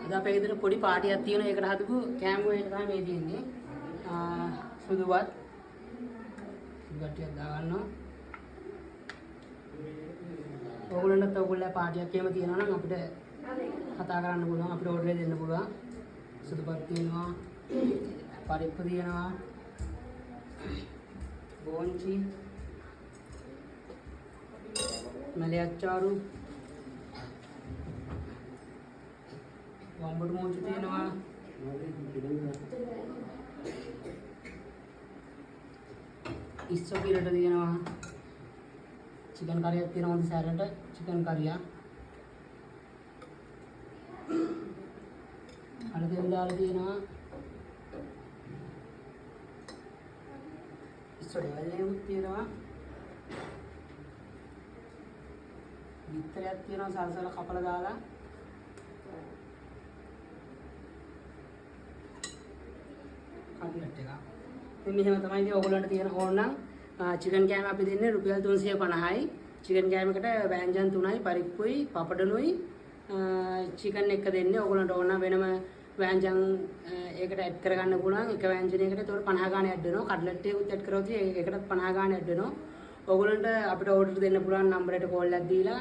අද අපේ ගෙදර පොඩි පාටියක් තියෙනවා. ඒකට හදපු කෑම එක තමයි මේ තියෙන්නේ. සුදුවත් ටිකක් දාගන්නවා. ඕගොල්ලන්ට ඕගොල්ලෝ පාටියක් එහෙම තියෙනවා නම් අපිට කතා කරන්න පුළුවන්. අපිට ඕඩර් එක දෙන්න පුළුවන්. සුදුපත් තියෙනවා. පරිප්පු තියෙනවා. බෝන්චි මලයක්චාරු වම්බඩු මොන්චි තියෙනවා. ඉස්සෝ පිරට තියෙනවා. චිකන් කරියක් තියෙනවා. හොඳ සැරට චිකන් කරියක්. අලුතෙන් දාලා තියෙනවා. ඉස්සෝ ඩෙවල් තියෙනවා. විතරයක් තියෙනවා සල්සල කපලා දාලා. කට්ලට් එක. මෙන්න මෙහෙම තමයි ඉතින් ඕගොල්ලන්ට තියෙන ඕන නම් චිකන් කෑම අපි දෙන්නේ රුපියල් 350යි. චිකන් කෑමකට වෑංජන් 3යි, පරිප්පුයි, පපඩනුයි චිකන් එක දෙන්නේ. ඕගොල්ලන්ට ඕන නම් වෙනම වෑංජන් ඒකට ඇඩ් කරගන්න පුළුවන්. එක වෑංජනයකට ඒකට 50 ගාණ ඇඩ් වෙනවා. කට්ලට් එකකුත් ඇඩ් කරොත් ඒකටත් 50 ගාණ ඇඩ් වෙනවා. ඕගොල්ලන්ට අපිට ඕඩර් දෙන්න පුළුවන් නම්බරයට කෝල් එකක් දීලා